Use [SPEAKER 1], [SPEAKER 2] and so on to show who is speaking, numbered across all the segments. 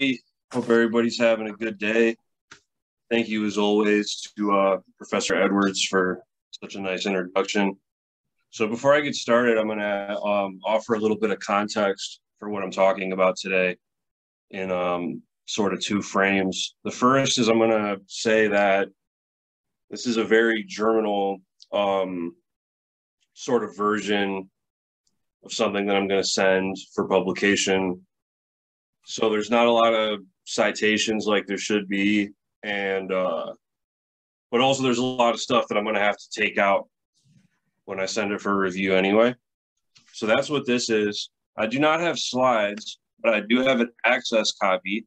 [SPEAKER 1] Hope everybody's having a good day. Thank you, as always, to Professor Edwards for such a nice introduction. So before I get started, I'm going to offer a little bit of context for what I'm talking about today in sort of two frames. The first is I'm going to say that this is a very germinal sort of version of something that I'm going to send for publication. So there's not a lot of citations like there should be, and but also there's a lot of stuff that I'm going to have to take out when I send it for review anyway. So that's what this is. I do not have slides, but I do have an access copy,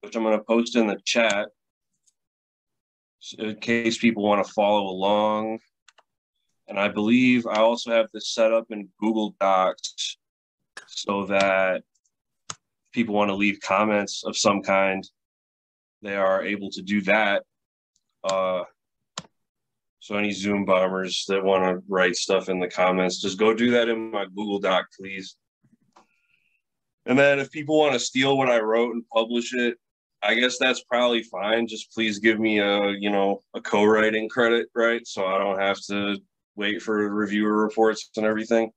[SPEAKER 1] which I'm going to post in the chat in case people want to follow along. And I believe I also have this set up in Google Docs so that people want to leave comments of some kind, they are able to do that. So any Zoom bombers that want to write stuff in the comments, just go do that in my Google Doc, please. And then if people want to steal what I wrote and publish it, I guess that's probably fine. Just please give me a co-writing credit, right? So I don't have to wait for reviewer reports and everything.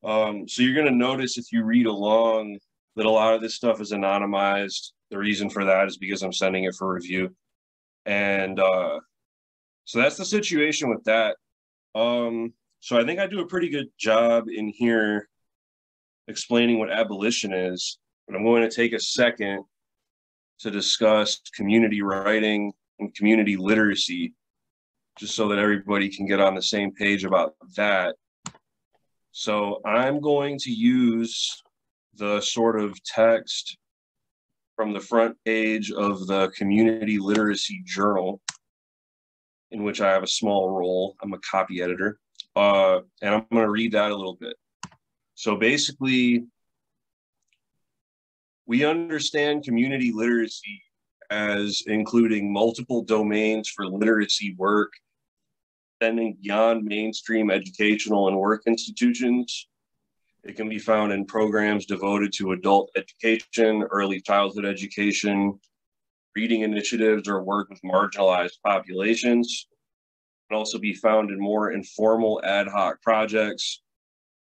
[SPEAKER 1] So you're going to notice if you read along that a lot of this stuff is anonymized. The reason for that is because I'm sending it for review. And so that's the situation with that. So I think I do a pretty good job in here explaining what abolition is, but I'm going to take a second to discuss community writing and community literacy, just so that everybody can get on the same page about that. So I'm going to use the sort of text from the front page of the Community Literacy Journal, in which I have a small role. I'm a copy editor, and I'm going to read that a little bit. So basically, we understand community literacy as including multiple domains for literacy work, extending beyond mainstream educational and work institutions. It can be found in programs devoted to adult education, early childhood education, reading initiatives, or work with marginalized populations. It can also be found in more informal ad hoc projects,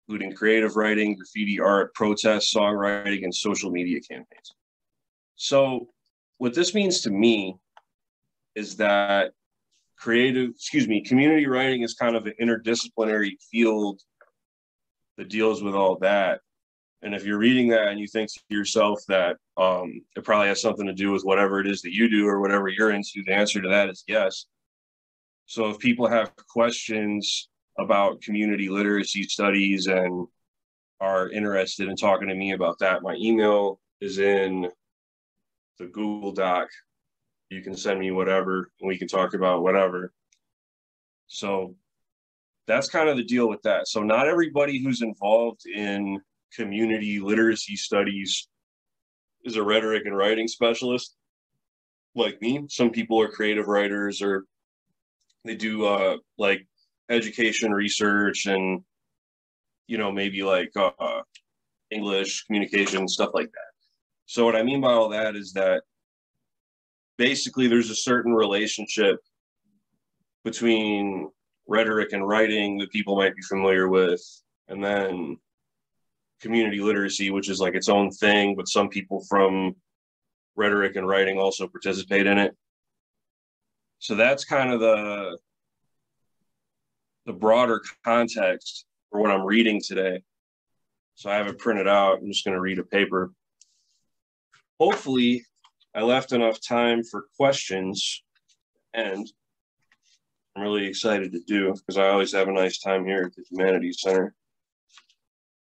[SPEAKER 1] including creative writing, graffiti art, protest, songwriting, and social media campaigns. So what this means to me is that community writing is kind of an interdisciplinary field that deals with all that. And if you're reading that and you think to yourself that it probably has something to do with whatever it is that you do or whatever you're into, the answer to that is yes. So if people have questions about community literacy studies and are interested in talking to me about that, my email is in the Google Doc. You can send me whatever and we can talk about whatever. So that's kind of the deal with that. So not everybody who's involved in community literacy studies is a rhetoric and writing specialist like me. Some people are creative writers, or they do like education research and, maybe like English communication, stuff like that. So what I mean by all that is that basically there's a certain relationship between rhetoric and writing that people might be familiar with, and then community literacy, which is like its own thing, but some people from rhetoric and writing also participate in it. So that's kind of the broader context for what I'm reading today. So I have it printed out. I'm just going to read a paper. Hopefully I left enough time for questions, and I'm really excited to do, because I always have a nice time here at the Humanities Center.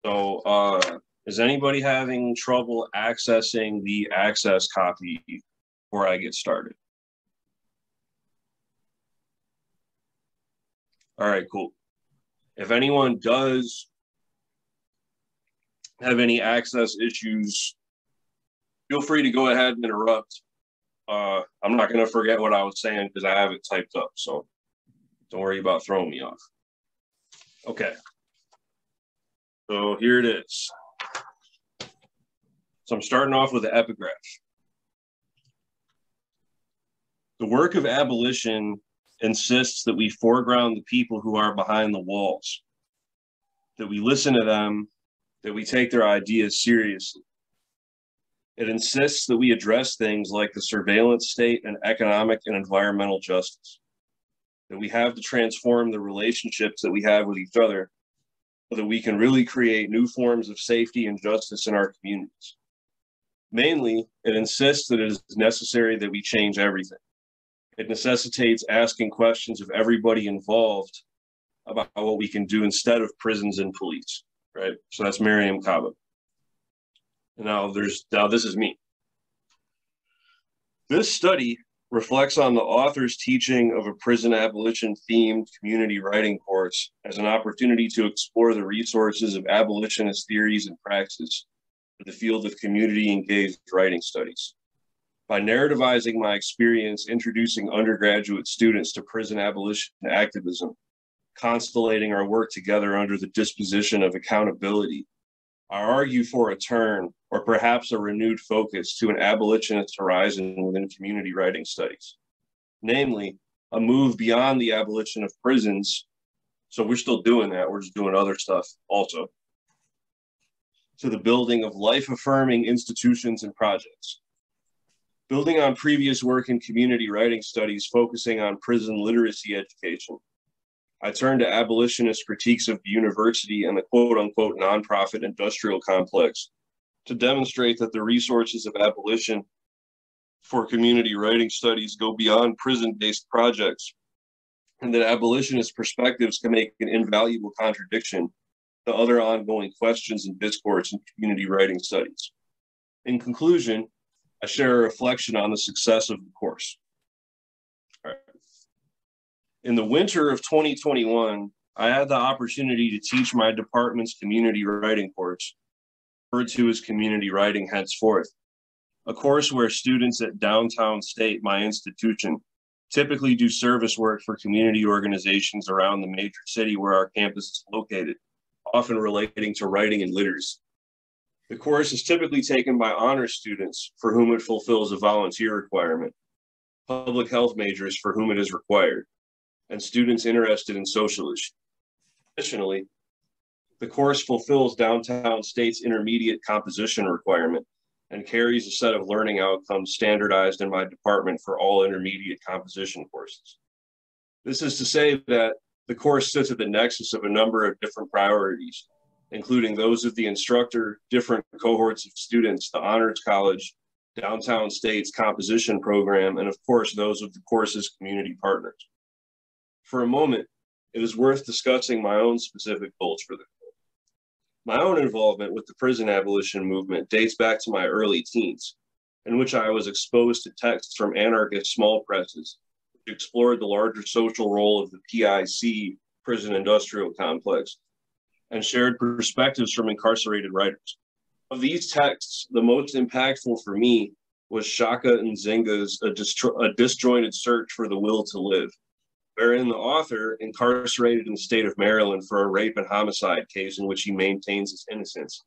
[SPEAKER 1] So is anybody having trouble accessing the access copy before I get started? All right, cool. If anyone does have any access issues, feel free to go ahead and interrupt. I'm not going to forget what I was saying because I have it typed up, so don't worry about throwing me off. Okay. So here it is. So I'm starting off with the epigraph. The work of abolition insists that we foreground the people who are behind the walls, that we listen to them, that we take their ideas seriously. It insists that we address things like the surveillance state and economic and environmental justice, that we have to transform the relationships that we have with each other so that we can really create new forms of safety and justice in our communities. Mainly, it insists that it is necessary that we change everything. It necessitates asking questions of everybody involved about what we can do instead of prisons and police, right? So that's Miriam Kaba. Now this is me. This study reflects on the author's teaching of a prison abolition themed community writing course as an opportunity to explore the resources of abolitionist theories and praxis in the field of community engaged writing studies. By narrativizing my experience introducing undergraduate students to prison abolition activism, constellating our work together under the disposition of accountability, I argue for a turn, or perhaps a renewed focus, to an abolitionist horizon within community writing studies. Namely, a move beyond the abolition of prisons, so we're still doing that, we're just doing other stuff also, to the building of life-affirming institutions and projects. Building on previous work in community writing studies focusing on prison literacy education, I turned to abolitionist critiques of the university and the quote-unquote nonprofit industrial complex to demonstrate that the resources of abolition for community writing studies go beyond prison-based projects, and that abolitionist perspectives can make an invaluable contradiction to other ongoing questions and discourse in community writing studies. In conclusion, I share a reflection on the success of the course. All right. In the winter of 2021, I had the opportunity to teach my department's community writing course, referred to as community writing henceforth, a course where students at Downtown State, my institution, typically do service work for community organizations around the major city where our campus is located, often relating to writing and literacy. The course is typically taken by honors students for whom it fulfills a volunteer requirement, public health majors for whom it is required, and students interested in social issues. Additionally, the course fulfills Downtown State's intermediate composition requirement and carries a set of learning outcomes standardized in my department for all intermediate composition courses. This is to say that the course sits at the nexus of a number of different priorities, including those of the instructor, different cohorts of students, the Honors College, Downtown State's composition program, and of course, those of the course's community partners. For a moment, it is worth discussing my own specific goals for the course. My own involvement with the prison abolition movement dates back to my early teens, in which I was exposed to texts from anarchist small presses, which explored the larger social role of the PIC, prison industrial complex, and shared perspectives from incarcerated writers. Of these texts, the most impactful for me was Shaka and Zinga's A Disjointed Search for the Will to Live, wherein the author, incarcerated in the state of Maryland for a rape and homicide case in which he maintains his innocence,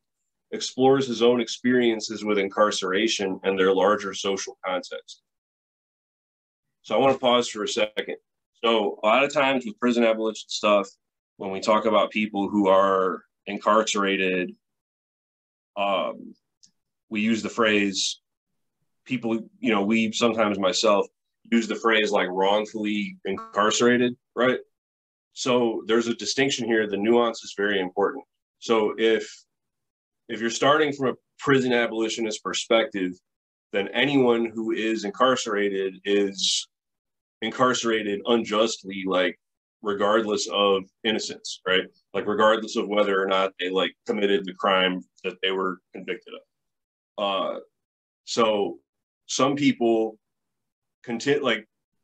[SPEAKER 1] explores his own experiences with incarceration and their larger social context. So I want to pause for a second. So a lot of times with prison abolition stuff, when we talk about people who are incarcerated, we use the phrase, we sometimes myself use the phrase like wrongfully incarcerated, right? So there's a distinction here. The nuance is very important. So if you're starting from a prison abolitionist perspective, then anyone who is incarcerated unjustly, like regardless of innocence, right? Like regardless of whether or not they like committed the crime that they were convicted of. So some people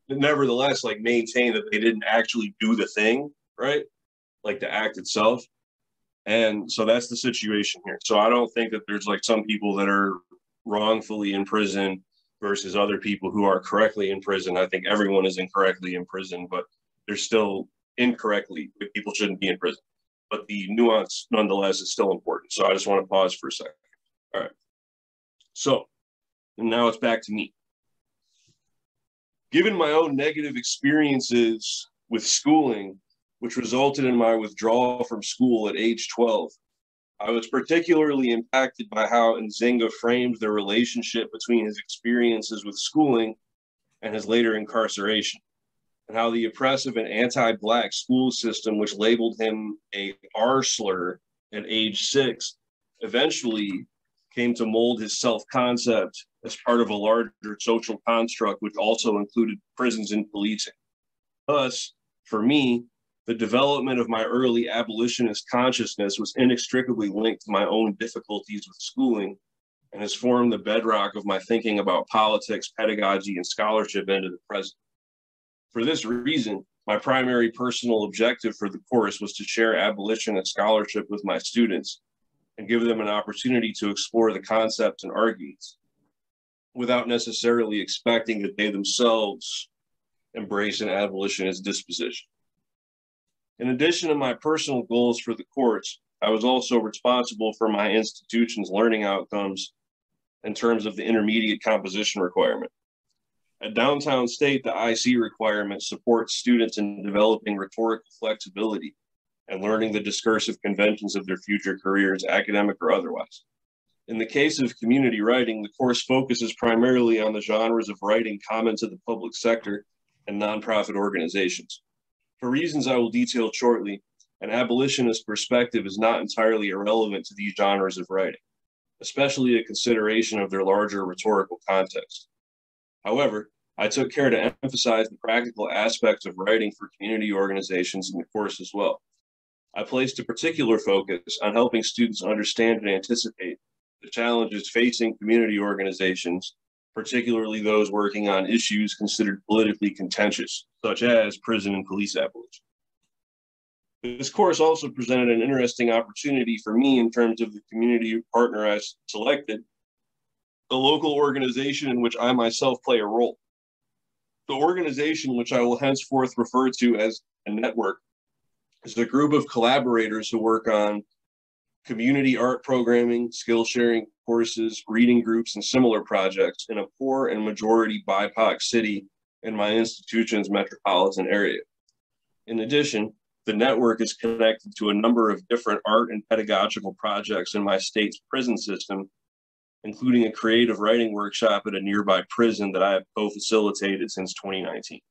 [SPEAKER 1] nevertheless maintain that they didn't actually do the thing, right? Like the act itself. And so that's the situation here. So I don't think that there's like some people that are wrongfully in prison versus other people who are correctly in prison. I think everyone is incorrectly in prison, but they're still incorrectly, people shouldn't be in prison. But the nuance nonetheless is still important. So I just want to pause for a second. All right. So, and now it's back to me. Given my own negative experiences with schooling, which resulted in my withdrawal from school at age 12, I was particularly impacted by how Nzinga framed the relationship between his experiences with schooling and his later incarceration, and how the oppressive and anti-Black school system, which labeled him a R slur at age 6, eventually came to mold his self-concept as part of a larger social construct, which also included prisons and policing. Thus, for me, the development of my early abolitionist consciousness was inextricably linked to my own difficulties with schooling and has formed the bedrock of my thinking about politics, pedagogy, and scholarship into the present. For this reason, my primary personal objective for the course was to share abolitionist scholarship with my students and give them an opportunity to explore the concepts and arguments without necessarily expecting that they themselves embrace an abolitionist disposition. In addition to my personal goals for the course, I was also responsible for my institution's learning outcomes in terms of the intermediate composition requirement. At Downtown State, the IC requirement supports students in developing rhetorical flexibility and learning the discursive conventions of their future careers, academic or otherwise. In the case of community writing, the course focuses primarily on the genres of writing common to the public sector and nonprofit organizations. For reasons I will detail shortly, an abolitionist perspective is not entirely irrelevant to these genres of writing, especially a consideration of their larger rhetorical context. However, I took care to emphasize the practical aspects of writing for community organizations in the course as well. I placed a particular focus on helping students understand and anticipate the challenges facing community organizations, particularly those working on issues considered politically contentious, such as prison and police abolition. This course also presented an interesting opportunity for me in terms of the community partner I selected, the local organization in which I myself play a role. The organization, which I will henceforth refer to as a network, is a group of collaborators who work on community art programming, skill sharing courses, reading groups, and similar projects in a poor and majority BIPOC city in my institution's metropolitan area. In addition, the network is connected to a number of different art and pedagogical projects in my state's prison system, including a creative writing workshop at a nearby prison that I have co-facilitated since 2019.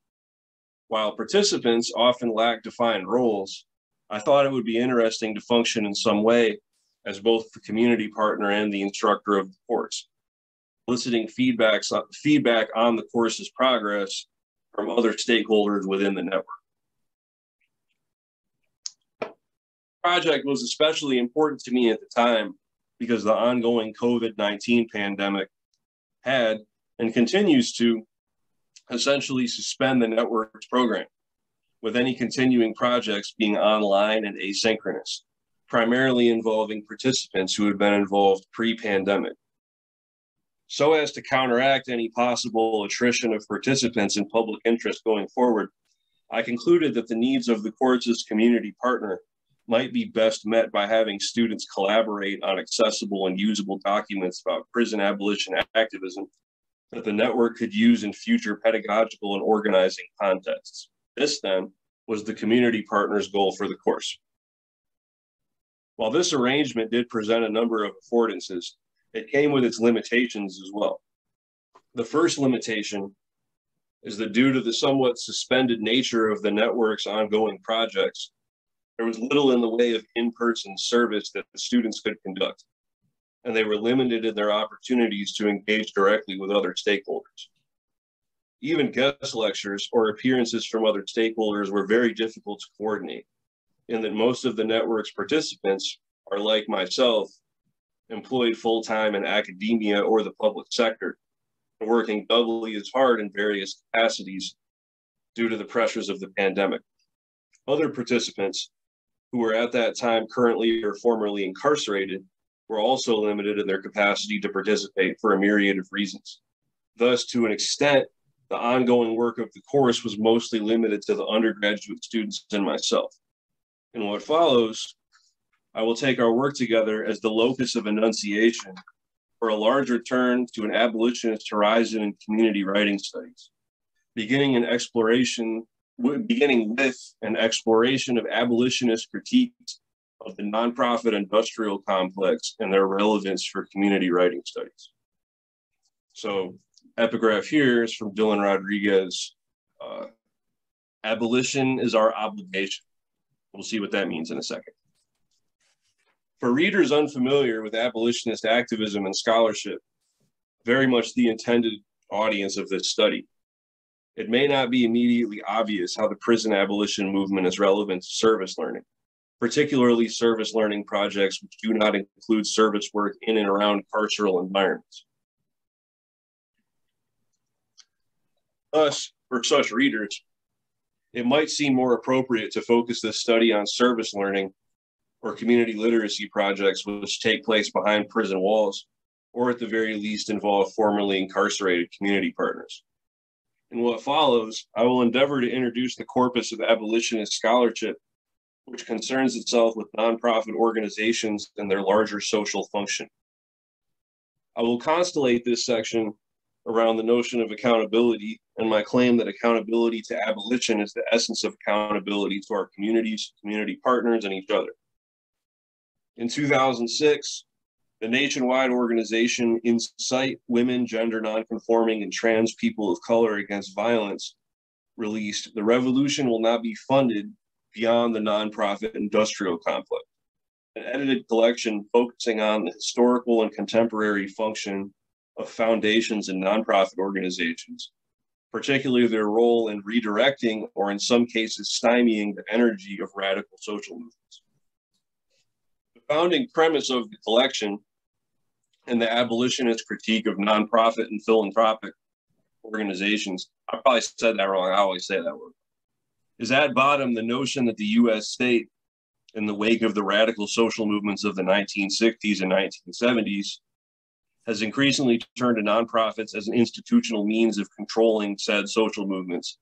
[SPEAKER 1] While participants often lack defined roles, I thought it would be interesting to function in some way as both the community partner and the instructor of the course, eliciting feedback on the course's progress from other stakeholders within the network. The project was especially important to me at the time because the ongoing COVID-19 pandemic had and continues to essentially suspend the network's program, with any continuing projects being online and asynchronous, primarily involving participants who had been involved pre-pandemic. So as to counteract any possible attrition of participants in public interest going forward, I concluded that the needs of the course's community partner might be best met by having students collaborate on accessible and usable documents about prison abolition activism that the network could use in future pedagogical and organizing contexts. This, then, was the community partner's goal for the course. While this arrangement did present a number of affordances, it came with its limitations as well. The first limitation is that due to the somewhat suspended nature of the network's ongoing projects, there was little in the way of in-person service that the students could conduct, and they were limited in their opportunities to engage directly with other stakeholders. Even guest lectures or appearances from other stakeholders were very difficult to coordinate, in that most of the network's participants are, like myself, employed full-time in academia or the public sector, and working doubly as hard in various capacities due to the pressures of the pandemic. Other participants who were at that time currently or formerly incarcerated were also limited in their capacity to participate for a myriad of reasons. Thus, to an extent, the ongoing work of the course was mostly limited to the undergraduate students and myself. In what follows, I will take our work together as the locus of enunciation for a larger turn to an abolitionist horizon in community writing studies, beginning with an exploration of abolitionist critiques of the nonprofit industrial complex and their relevance for community writing studies. So, epigraph here is from Dylan Rodriguez. Abolition is our obligation. We'll see what that means in a second. For readers unfamiliar with abolitionist activism and scholarship, very much the intended audience of this study, it may not be immediately obvious how the prison abolition movement is relevant to service learning, particularly service learning projects which do not include service work in and around carceral environments. Thus, for such readers, it might seem more appropriate to focus this study on service learning or community literacy projects which take place behind prison walls, or at the very least involve formerly incarcerated community partners. In what follows, I will endeavor to introduce the corpus of abolitionist scholarship, which concerns itself with nonprofit organizations and their larger social function. I will constellate this section around the notion of accountability and my claim that accountability to abolition is the essence of accountability to our communities, community partners, and each other. In 2006, the nationwide organization Incite Women, Gender Nonconforming, and Trans People of Color Against Violence released "The Revolution Will Not Be Funded Beyond the Nonprofit Industrial Complex," an edited collection focusing on the historical and contemporary function of foundations and nonprofit organizations, particularly their role in redirecting or in some cases stymieing the energy of radical social movements. The founding premise of the collection and the abolitionist critique of nonprofit and philanthropic organizations, I probably said that wrong, I always say that word, is at bottom the notion that the US state, in the wake of the radical social movements of the 1960s and 1970s, has increasingly turned to nonprofits as an institutional means of controlling said social movements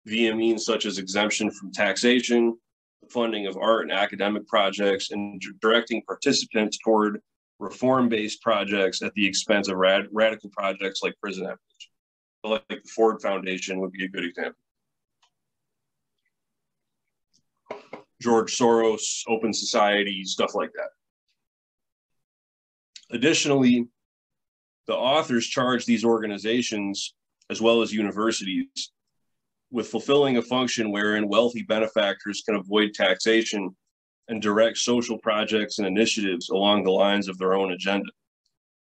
[SPEAKER 1] via means such as exemption from taxation, the funding of art and academic projects, and directing participants toward reform-based projects at the expense of radical projects like prison abolition. So like the Ford Foundation would be a good example. George Soros, Open Society, stuff like that. Additionally, the authors charge these organizations, as well as universities, with fulfilling a function wherein wealthy benefactors can avoid taxation and direct social projects and initiatives along the lines of their own agenda.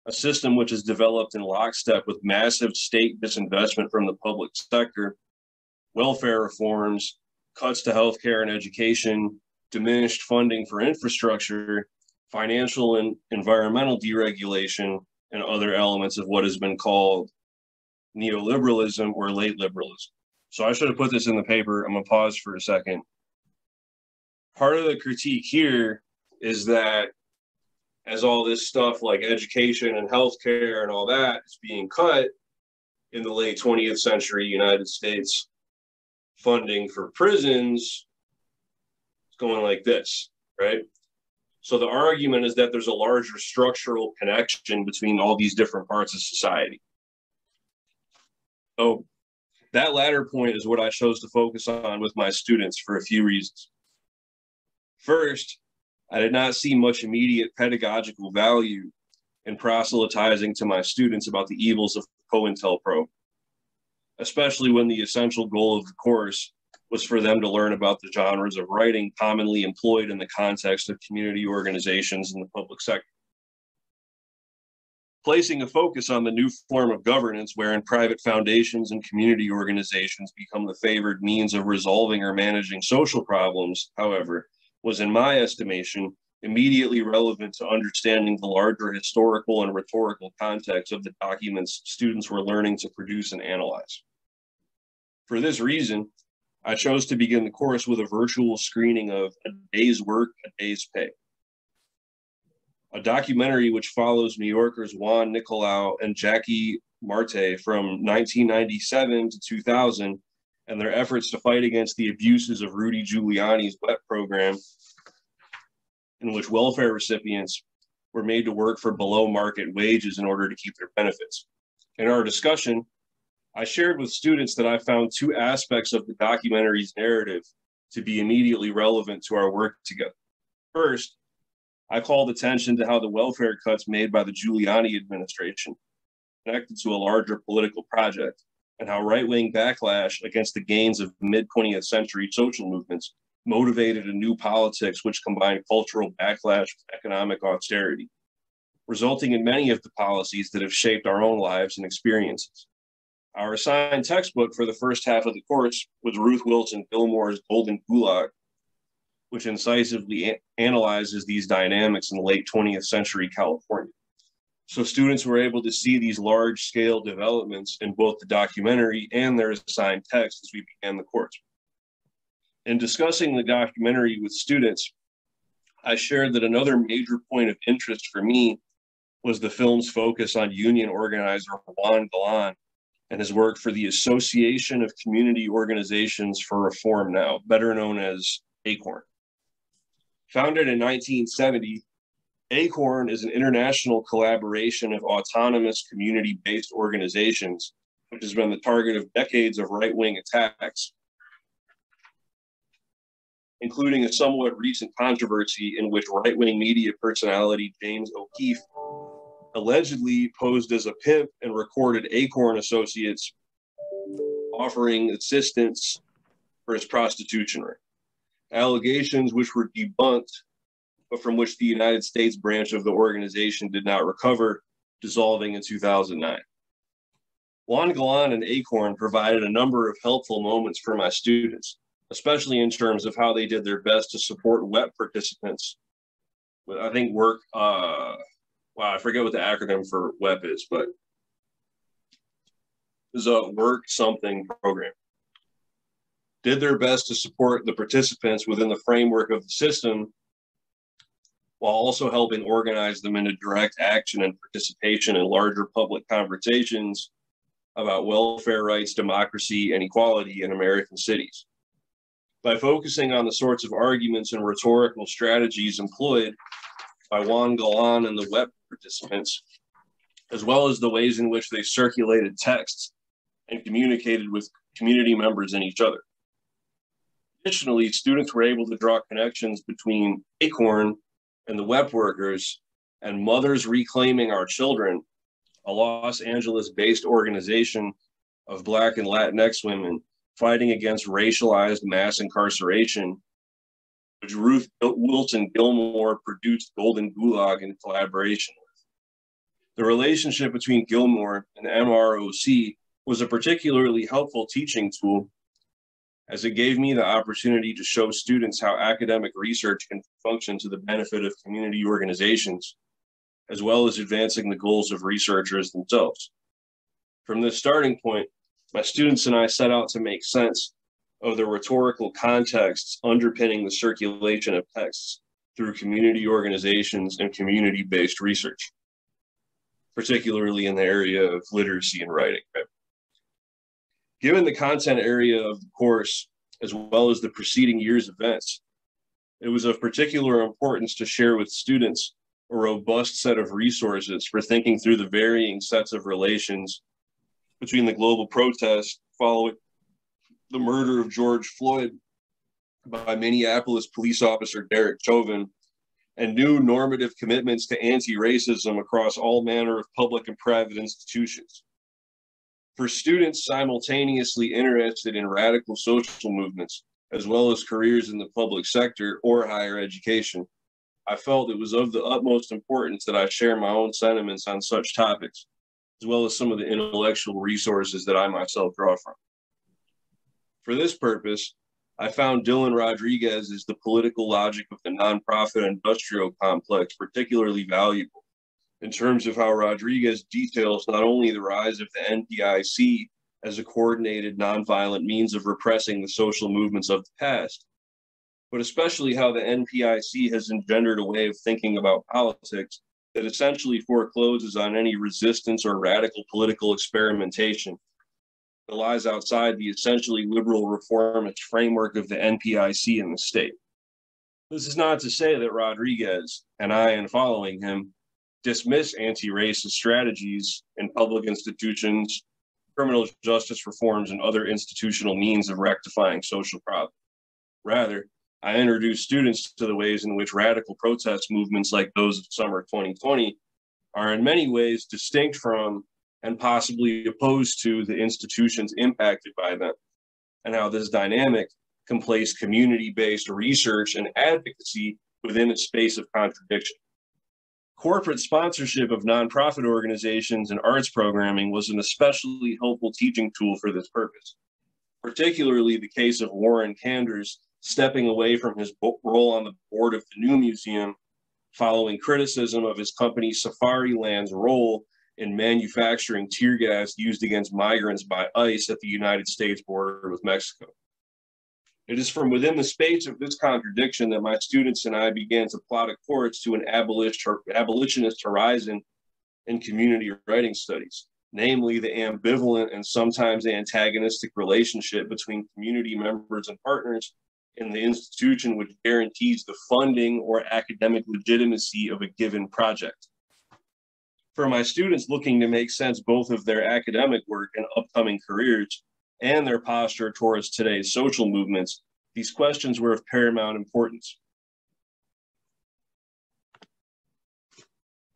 [SPEAKER 1] A system which is developed in lockstep with massive state disinvestment from the public sector, welfare reforms, cuts to healthcare and education, diminished funding for infrastructure, financial and environmental deregulation, and other elements of what has been called neoliberalism or late liberalism. So I should have put this in the paper. I'm gonna pause for a second. Part of the critique here is that as all this stuff like education and healthcare and all that is being cut in the late 20th century United States, funding for prisons is going like this, right? So the argument is that there's a larger structural connection between all these different parts of society. So that latter point is what I chose to focus on with my students for a few reasons. First, I did not see much immediate pedagogical value in proselytizing to my students about the evils of COINTELPRO, especially when the essential goal of the course was for them to learn about the genres of writing commonly employed in the context of community organizations in the public sector. Placing a focus on the new form of governance wherein private foundations and community organizations become the favored means of resolving or managing social problems, however, was, in my estimation, immediately relevant to understanding the larger historical and rhetorical context of the documents students were learning to produce and analyze. For this reason, I chose to begin the course with a virtual screening of A Day's Work, A Day's Pay, a documentary which follows New Yorkers Juan Nicolau and Jackie Marte from 1997 to 2000 and their efforts to fight against the abuses of Rudy Giuliani's WET program, in which welfare recipients were made to work for below market wages in order to keep their benefits. In our discussion, I shared with students that I found two aspects of the documentary's narrative to be immediately relevant to our work together. First, I called attention to how the welfare cuts made by the Giuliani administration connected to a larger political project, and how right-wing backlash against the gains of mid-20th century social movements motivated a new politics which combined cultural backlash with economic austerity, resulting in many of the policies that have shaped our own lives and experiences. Our assigned textbook for the first half of the course was Ruth Wilson Gilmore's Golden Gulag, which incisively analyzes these dynamics in late 20th century California. So students were able to see these large-scale developments in both the documentary and their assigned text as we began the course. In discussing the documentary with students, I shared that another major point of interest for me was the film's focus on union organizer Juan Galan and his work for the Association of Community Organizations for Reform Now, better known as ACORN. Founded in 1970, ACORN is an international collaboration of autonomous community-based organizations, which has been the target of decades of right-wing attacks, including a somewhat recent controversy in which right-wing media personality James O'Keefe allegedly posed as a pimp and recorded ACORN associates offering assistance for his prostitution ring. Allegations which were debunked, but from which the United States branch of the organization did not recover, dissolving in 2009. Juan Galan and ACORN provided a number of helpful moments for my students, especially in terms of how they did their best to support WEP participants. I think I forget what the acronym for WEP is, but it's a work something program. Did their best to support the participants within the framework of the system, while also helping organize them into direct action and participation in larger public conversations about welfare rights, democracy, and equality in American cities. By focusing on the sorts of arguments and rhetorical strategies employed by Juan Galan and the WEP participants, as well as the ways in which they circulated texts and communicated with community members and each other. Additionally, students were able to draw connections between ACORN and the WEP workers and Mothers Reclaiming Our Children, a Los Angeles-based organization of Black and Latinx women fighting against racialized mass incarceration, which Ruth Wilson Gilmore produced Golden Gulag in collaboration with. The relationship between Gilmore and MROC was a particularly helpful teaching tool, as it gave me the opportunity to show students how academic research can function to the benefit of community organizations, as well as advancing the goals of researchers themselves. From this starting point, my students and I set out to make sense of the rhetorical contexts underpinning the circulation of texts through community organizations and community-based research, particularly in the area of literacy and writing. Right? Given the content area of the course, as well as the preceding year's events, it was of particular importance to share with students a robust set of resources for thinking through the varying sets of relations between the global protests following the murder of George Floyd by Minneapolis police officer Derek Chauvin and new normative commitments to anti-racism across all manner of public and private institutions. For students simultaneously interested in radical social movements, as well as careers in the public sector or higher education, I felt it was of the utmost importance that I share my own sentiments on such topics, as well as some of the intellectual resources that I myself draw from. For this purpose, I found Dylan Rodriguez's The Political Logic of the Nonprofit Industrial Complex particularly valuable in terms of how Rodriguez details not only the rise of the NPIC as a coordinated nonviolent means of repressing the social movements of the past, but especially how the NPIC has engendered a way of thinking about politics that essentially forecloses on any resistance or radical political experimentation that lies outside the essentially liberal reformist framework of the NPIC in the state. This is not to say that Rodriguez and I, in following him, dismiss anti-racist strategies in public institutions, criminal justice reforms, and other institutional means of rectifying social problems. Rather, I introduce students to the ways in which radical protest movements like those of summer 2020 are in many ways distinct from and possibly opposed to the institutions impacted by them, and how this dynamic can place community-based research and advocacy within a space of contradiction. Corporate sponsorship of nonprofit organizations and arts programming was an especially helpful teaching tool for this purpose, particularly the case of Warren Cander's stepping away from his role on the board of the new museum following criticism of his company Safariland's role in manufacturing tear gas used against migrants by ICE at the United States border with Mexico. It is from within the space of this contradiction that my students and I began to plot a course to an abolitionist horizon in community writing studies, namely the ambivalent and sometimes antagonistic relationship between community members and partners in the institution which guarantees the funding or academic legitimacy of a given project. For my students looking to make sense both of their academic work and upcoming careers and their posture towards today's social movements, these questions were of paramount importance.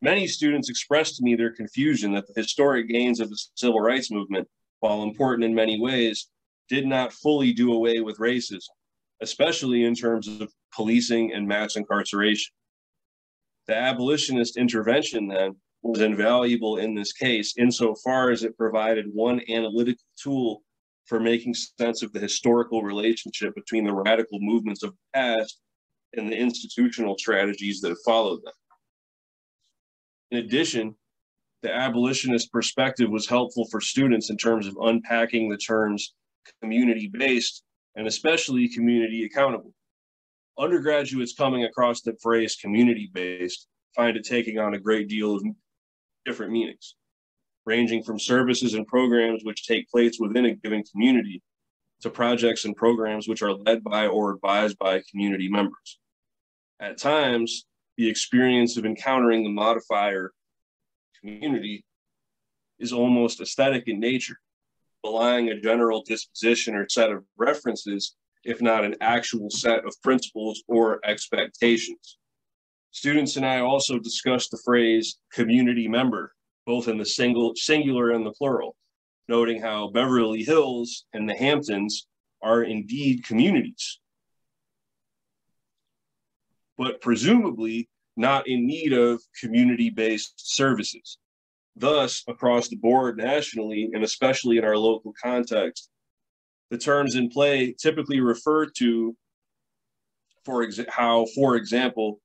[SPEAKER 1] Many students expressed to me their confusion that the historic gains of the civil rights movement, while important in many ways, did not fully do away with racism, especially in terms of policing and mass incarceration. The abolitionist intervention, then, was invaluable in this case insofar as it provided one analytical tool for making sense of the historical relationship between the radical movements of the past and the institutional strategies that followed them. In addition, the abolitionist perspective was helpful for students in terms of unpacking the terms community-based and especially community accountable. Undergraduates coming across the phrase community-based find it taking on a great deal of different meanings, ranging from services and programs which take place within a given community to projects and programs which are led by or advised by community members. At times, the experience of encountering the modifier community is almost aesthetic in nature, belying a general disposition or set of references, if not an actual set of principles or expectations. Students and I also discussed the phrase community member, both in the singular and the plural, noting how Beverly Hills and the Hamptons are indeed communities, but presumably not in need of community-based services. Thus, across the board nationally, and especially in our local context, the terms in play typically refer to, for example,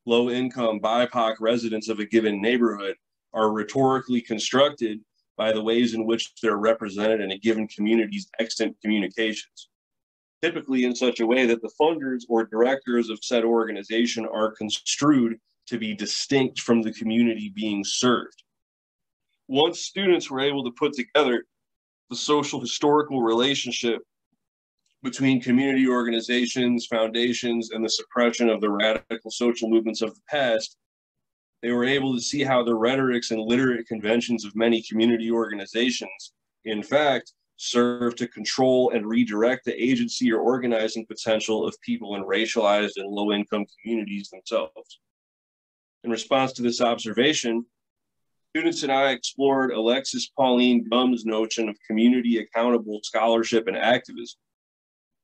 [SPEAKER 1] low-income BIPOC residents of a given neighborhood are rhetorically constructed by the ways in which they're represented in a given community's extant communications, typically in such a way that the funders or directors of said organization are construed to be distinct from the community being served. Once students were able to put together the social historical relationship between community organizations, foundations, and the suppression of the radical social movements of the past, they were able to see how the rhetorics and literate conventions of many community organizations, in fact, serve to control and redirect the agency or organizing potential of people in racialized and low-income communities themselves. In response to this observation, students and I explored Alexis Pauline Gumb's notion of community accountable scholarship and activism.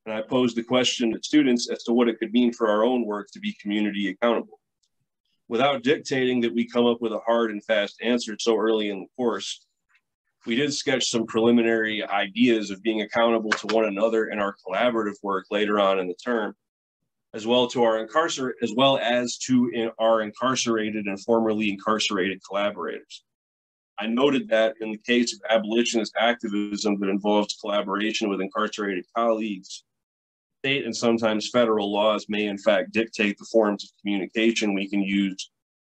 [SPEAKER 1] And I posed the question to students as to what it could mean for our own work to be community accountable. Without dictating that we come up with a hard and fast answer so early in the course, we did sketch some preliminary ideas of being accountable to one another in our collaborative work later on in the term, as well as to our incarcerated and formerly incarcerated collaborators. I noted that in the case of abolitionist activism that involves collaboration with incarcerated colleagues, state and sometimes federal laws may in fact dictate the forms of communication we can use,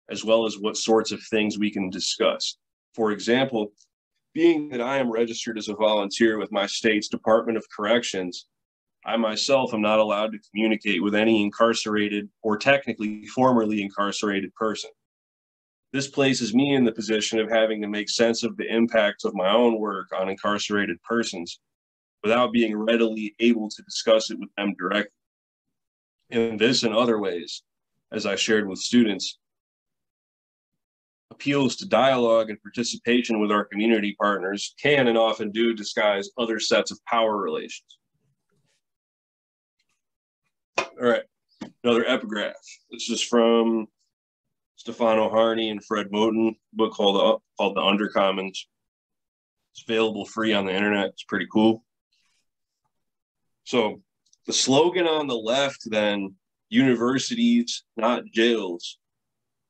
[SPEAKER 1] as well as what sorts of things we can discuss. For example, being that I am registered as a volunteer with my state's Department of Corrections, I myself am not allowed to communicate with any incarcerated or technically formerly incarcerated person. This places me in the position of having to make sense of the impacts of my own work on incarcerated persons without being readily able to discuss it with them directly. In this and other ways, as I shared with students, appeals to dialogue and participation with our community partners can and often do disguise other sets of power relations. All right, another epigraph. This is from Stefano Harney and Fred Moten, a book called The Undercommons. It's available free on the internet. It's pretty cool. So the slogan on the left then, universities, not jails,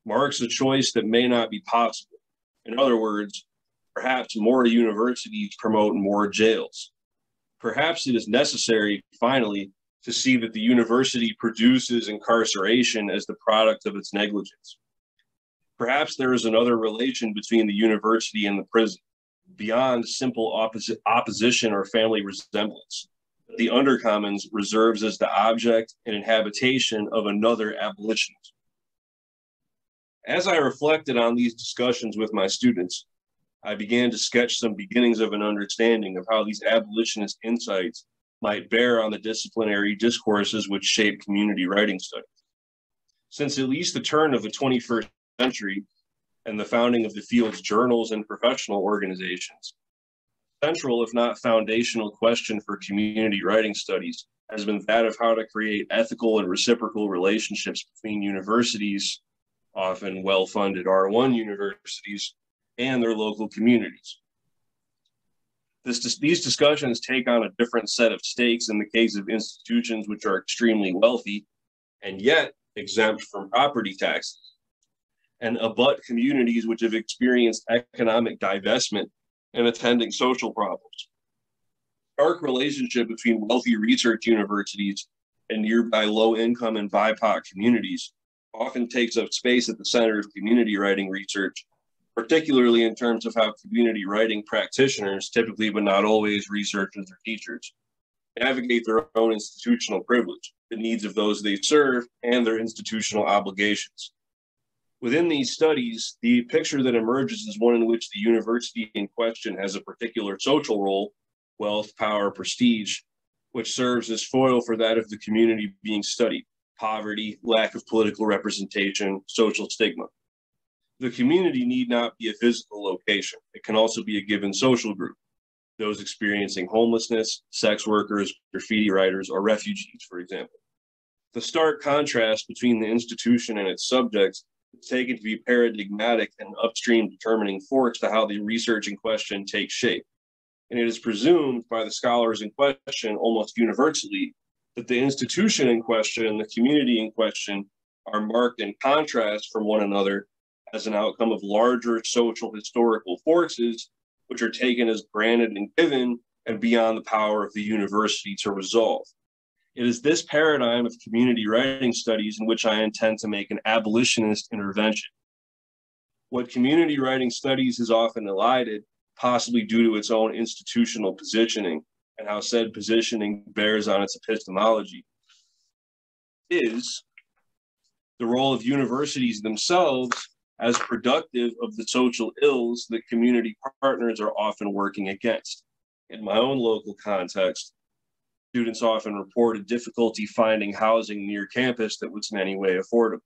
[SPEAKER 1] marks a choice that may not be possible. In other words, perhaps more universities promote more jails. Perhaps it is necessary, finally, to see that the university produces incarceration as the product of its negligence. Perhaps there is another relation between the university and the prison, beyond simple opposition or family resemblance. The Undercommons reserves as the object and habitation of another abolitionist. As I reflected on these discussions with my students, I began to sketch some beginnings of an understanding of how these abolitionist insights might bear on the disciplinary discourses which shape community writing studies. Since at least the turn of the 21st century and the founding of the field's journals and professional organizations, central, if not foundational, question for community writing studies has been that of how to create ethical and reciprocal relationships between universities, often well-funded R1 universities, and their local communities. These discussions take on a different set of stakes in the case of institutions which are extremely wealthy and yet exempt from property taxes, and abut communities which have experienced economic divestment and attending social problems. Stark relationship between wealthy research universities and nearby low-income and BIPOC communities often takes up space at the center of community writing research, particularly in terms of how community writing practitioners, typically but not always researchers or teachers, navigate their own institutional privilege, the needs of those they serve, and their institutional obligations. Within these studies, the picture that emerges is one in which the university in question has a particular social role, wealth, power, prestige, which serves as foil for that of the community being studied: poverty, lack of political representation, social stigma. The community need not be a physical location. It can also be a given social group, those experiencing homelessness, sex workers, graffiti writers, or refugees, for example. The stark contrast between the institution and its subjects is taken to be paradigmatic and upstream determining force to how the research in question takes shape. And it is presumed by the scholars in question almost universally that the institution in question and the community in question are marked in contrast from one another as an outcome of larger social historical forces, which are taken as granted and given and beyond the power of the university to resolve. It is this paradigm of community writing studies in which I intend to make an abolitionist intervention. What community writing studies has often elided, possibly due to its own institutional positioning and how said positioning bears on its epistemology, is the role of universities themselves as productive of the social ills that community partners are often working against. In my own local context, students often reported difficulty finding housing near campus that was in any way affordable.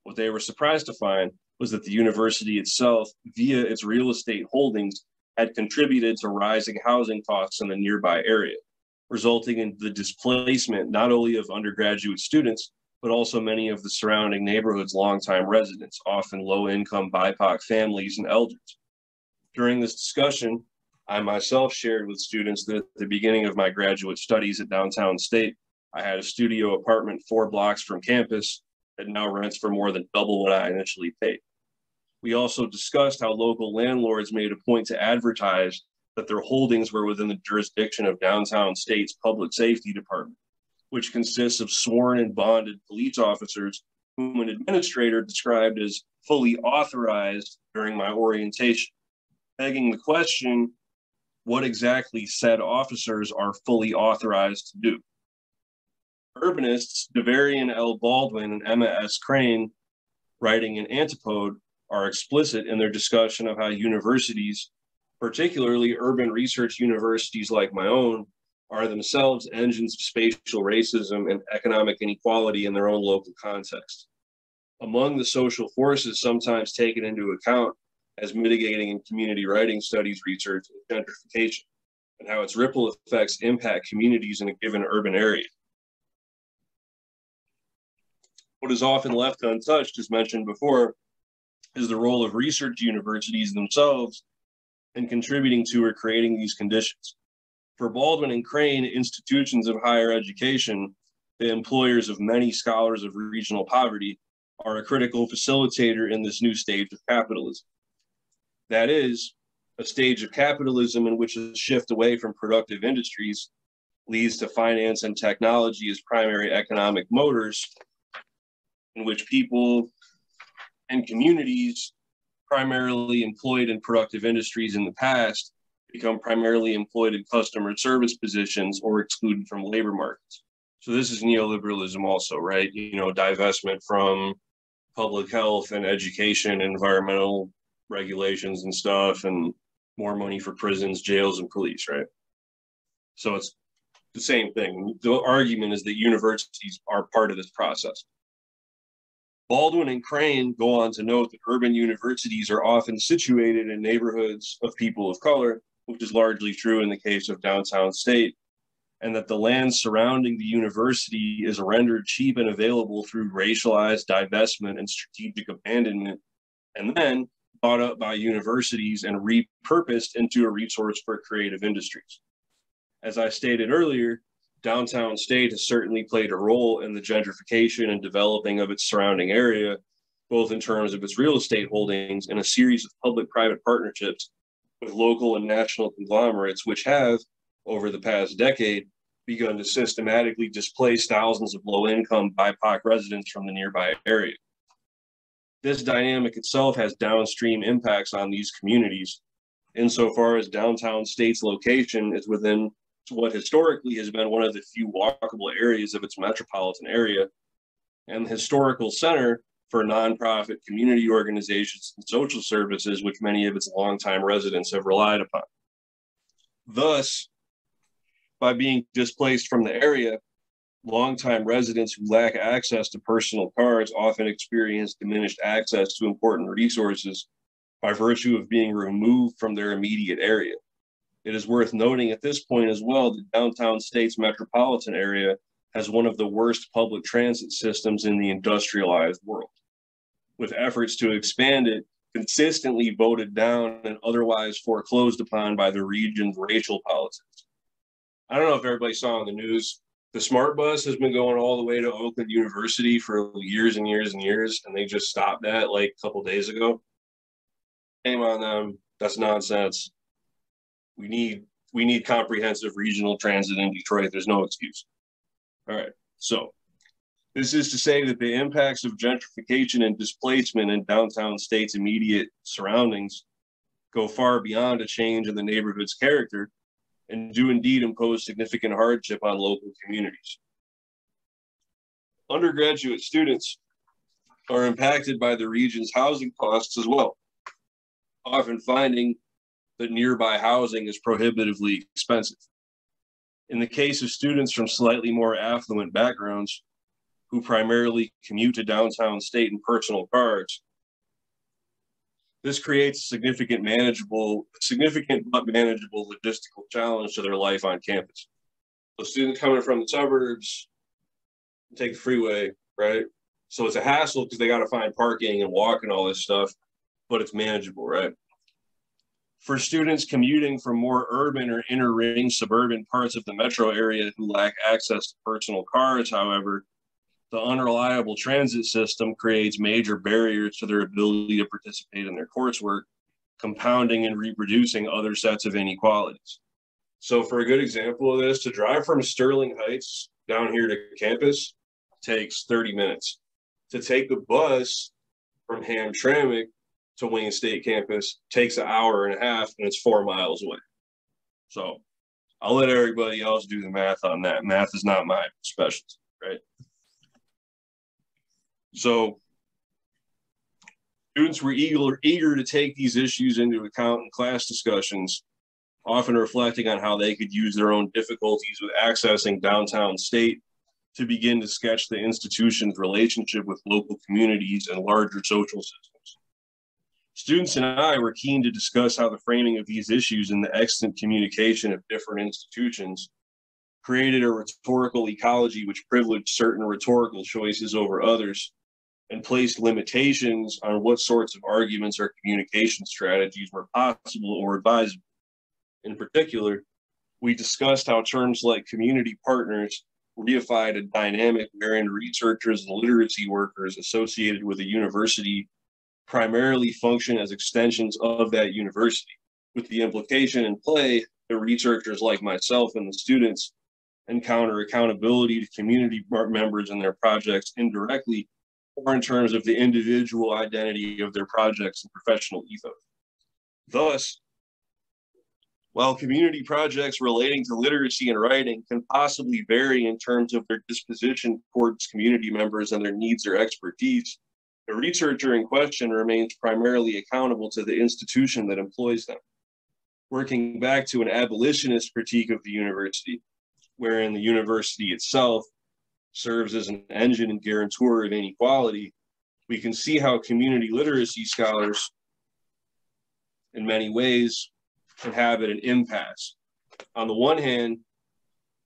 [SPEAKER 1] What they were surprised to find was that the university itself, via its real estate holdings, had contributed to rising housing costs in the nearby area, resulting in the displacement not only of undergraduate students, but also many of the surrounding neighborhood's longtime residents, often low-income BIPOC families and elders. During this discussion, I myself shared with students that at the beginning of my graduate studies at Downtown State, I had a studio apartment 4 blocks from campus that now rents for more than double what I initially paid. We also discussed how local landlords made a point to advertise that their holdings were within the jurisdiction of Downtown State's Public Safety Department, which consists of sworn and bonded police officers whom an administrator described as fully authorized during my orientation, begging the question, what exactly said officers are fully authorized to do? Urbanists Devarian L. Baldwin and Emma S. Crane, writing in Antipode, are explicit in their discussion of how universities, particularly urban research universities like my own, are themselves engines of spatial racism and economic inequality in their own local context. Among the social forces sometimes taken into account as mitigating in community writing studies research is gentrification and how its ripple effects impact communities in a given urban area. What is often left untouched, as mentioned before, is the role of research universities themselves in contributing to or creating these conditions. For Baldwin and Crane, institutions of higher education, the employers of many scholars of regional poverty, are a critical facilitator in this new stage of capitalism. That is, a stage of capitalism in which a shift away from productive industries leads to finance and technology as primary economic motors, in which people and communities primarily employed in productive industries in the past become primarily employed in customer service positions or excluded from labor markets. So this is neoliberalism also, right? You know, divestment from public health and education, environmental regulations and stuff, and more money for prisons, jails, and police, right? So it's the same thing. The argument is that universities are part of this process. Baldwin and Crane go on to note that urban universities are often situated in neighborhoods of people of color, which is largely true in the case of downtown state, and that the land surrounding the university is rendered cheap and available through racialized divestment and strategic abandonment, and then bought up by universities and repurposed into a resource for creative industries. As I stated earlier, downtown state has certainly played a role in the gentrification and developing of its surrounding area, both in terms of its real estate holdings and a series of public-private partnerships with local and national conglomerates, which have, over the past decade, begun to systematically displace thousands of low-income BIPOC residents from the nearby area. This dynamic itself has downstream impacts on these communities, insofar as downtown state's location is within what historically has been one of the few walkable areas of its metropolitan area, and the historical center for nonprofit community organizations and social services, which many of its longtime residents have relied upon. Thus, by being displaced from the area, longtime residents who lack access to personal cars often experience diminished access to important resources by virtue of being removed from their immediate area. It is worth noting at this point as well that downtown state's metropolitan area has one of the worst public transit systems in the industrialized world, with efforts to expand it consistently voted down and otherwise foreclosed upon by the region's racial politics. I don't know if everybody saw on the news, the Smart Bus has been going all the way to Oakland University for years and years and years, and they just stopped that like a couple days ago. Shame on them. That's nonsense. We need comprehensive regional transit in Detroit. There's no excuse. All right. So this is to say that the impacts of gentrification and displacement in downtown state's immediate surroundings go far beyond a change in the neighborhood's character and do indeed impose significant hardship on local communities. Undergraduate students are impacted by the region's housing costs as well, often finding that nearby housing is prohibitively expensive. In the case of students from slightly more affluent backgrounds who primarily commute to downtown state in personal cars, this creates a significant but manageable logistical challenge to their life on campus. So students coming from the suburbs take the freeway, right? So it's a hassle because they got to find parking and walk and all this stuff, but it's manageable, right? For students commuting from more urban or inner ring suburban parts of the metro area who lack access to personal cars, however, the unreliable transit system creates major barriers to their ability to participate in their coursework, compounding and reproducing other sets of inequalities. So for a good example of this, to drive from Sterling Heights down here to campus takes 30 minutes. To take the bus from Hamtramck to Wayne State campus takes an hour and a half, and it's 4 miles away. So I'll let everybody else do the math on that. Math is not my specialty, right? So Students were eager to take these issues into account in class discussions, often reflecting on how they could use their own difficulties with accessing downtown state to begin to sketch the institution's relationship with local communities and larger social systems. Students and I were keen to discuss how the framing of these issues in the extant communication of different institutions created a rhetorical ecology which privileged certain rhetorical choices over others and placed limitations on what sorts of arguments or communication strategies were possible or advisable. In particular, we discussed how terms like community partners reified a dynamic wherein researchers and literacy workers associated with a university primarily function as extensions of that university, with the implication in play that researchers like myself and the students encounter accountability to community members and their projects indirectly or in terms of the individual identity of their projects and professional ethos. Thus, while community projects relating to literacy and writing can possibly vary in terms of their disposition towards community members and their needs or expertise, the researcher in question remains primarily accountable to the institution that employs them. Working back to an abolitionist critique of the university, wherein the university itself serves as an engine and guarantor of inequality, we can see how community literacy scholars, in many ways, inhabit an impasse. On the one hand,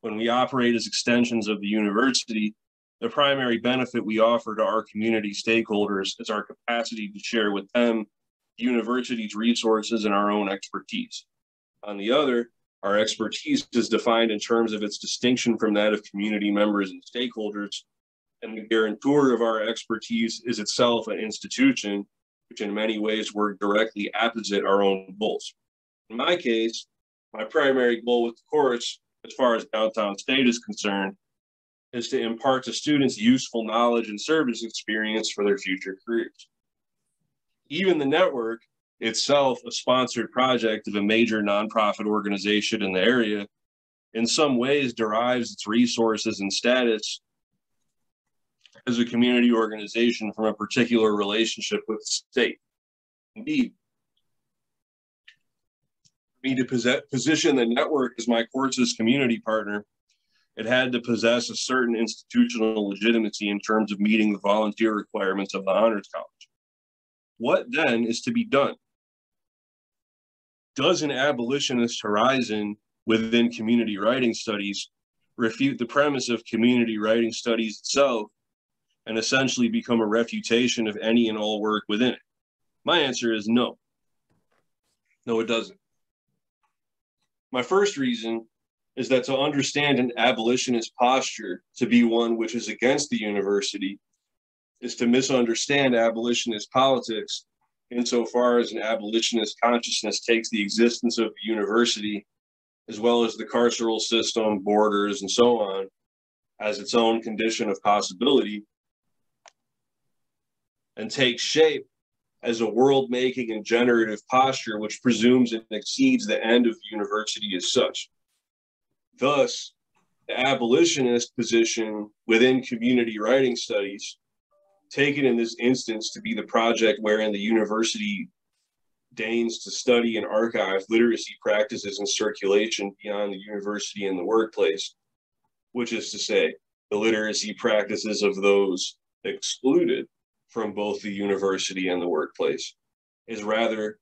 [SPEAKER 1] when we operate as extensions of the university, the primary benefit we offer to our community stakeholders is our capacity to share with them the university's resources and our own expertise. On the other, our expertise is defined in terms of its distinction from that of community members and stakeholders, and the guarantor of our expertise is itself an institution, which in many ways work directly opposite our own goals. In my case, my primary goal with the course, as far as downtown state is concerned, is to impart to students useful knowledge and service experience for their future careers. Even the network, itself a sponsored project of a major nonprofit organization in the area, in some ways derives its resources and status as a community organization from a particular relationship with the state. Indeed, for me to position the network as my course's community partner, it had to possess a certain institutional legitimacy in terms of meeting the volunteer requirements of the Honors College. What then is to be done? Does an abolitionist horizon within community writing studies refute the premise of community writing studies itself and essentially become a refutation of any and all work within it? My answer is no. No, it doesn't. My first reason is that to understand an abolitionist posture to be one which is against the university is to misunderstand abolitionist politics insofar as an abolitionist consciousness takes the existence of the university, as well as the carceral system, borders, and so on, as its own condition of possibility, and takes shape as a world-making and generative posture which presumes and exceeds the end of the university as such. Thus, the abolitionist position within community writing studies, taken in this instance to be the project wherein the university deigns to study and archive literacy practices and circulation beyond the university and the workplace, which is to say, the literacy practices of those excluded from both the university and the workplace, is rather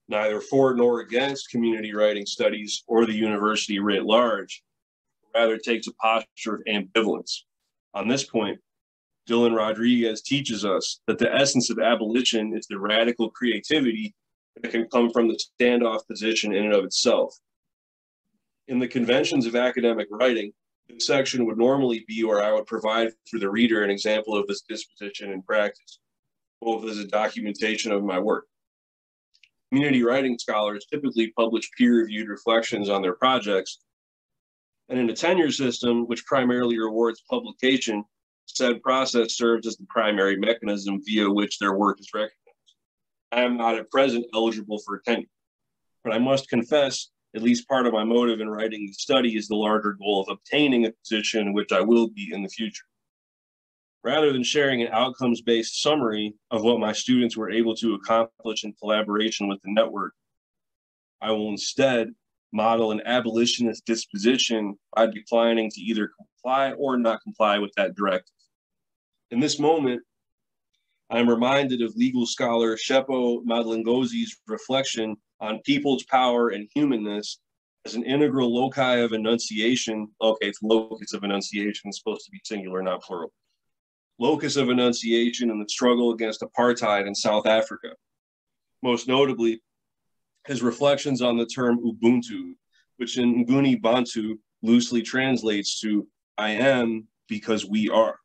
[SPEAKER 1] neither for nor against community writing studies or the university writ large, rather takes a posture of ambivalence. On this point, Dylan Rodriguez teaches us that the essence of abolition is the radical creativity that can come from the standoff position in and of itself. In the conventions of academic writing, this section would normally be where I would provide for the reader an example of this disposition in practice, both as a documentation of my work. Community writing scholars typically publish peer-reviewed reflections on their projects, and in a tenure system which primarily rewards publication, said process serves as the primary mechanism via which their work is recognized. I am not at present eligible for tenure, but I must confess at least part of my motive in writing the study is the larger goal of obtaining a position in which I will be in the future. Rather than sharing an outcomes-based summary of what my students were able to accomplish in collaboration with the network, I will instead model an abolitionist disposition by declining to either comply or not comply with that directive. In this moment, I'm reminded of legal scholar Shepo Madlingozi's reflection on people's power and humanness as an integral loci of enunciation. Okay, it's locus of enunciation, it's supposed to be singular, not plural. Locus of enunciation in the struggle against apartheid in South Africa. Most notably, his reflections on the term Ubuntu, which in Nguni Bantu loosely translates to I am because we are.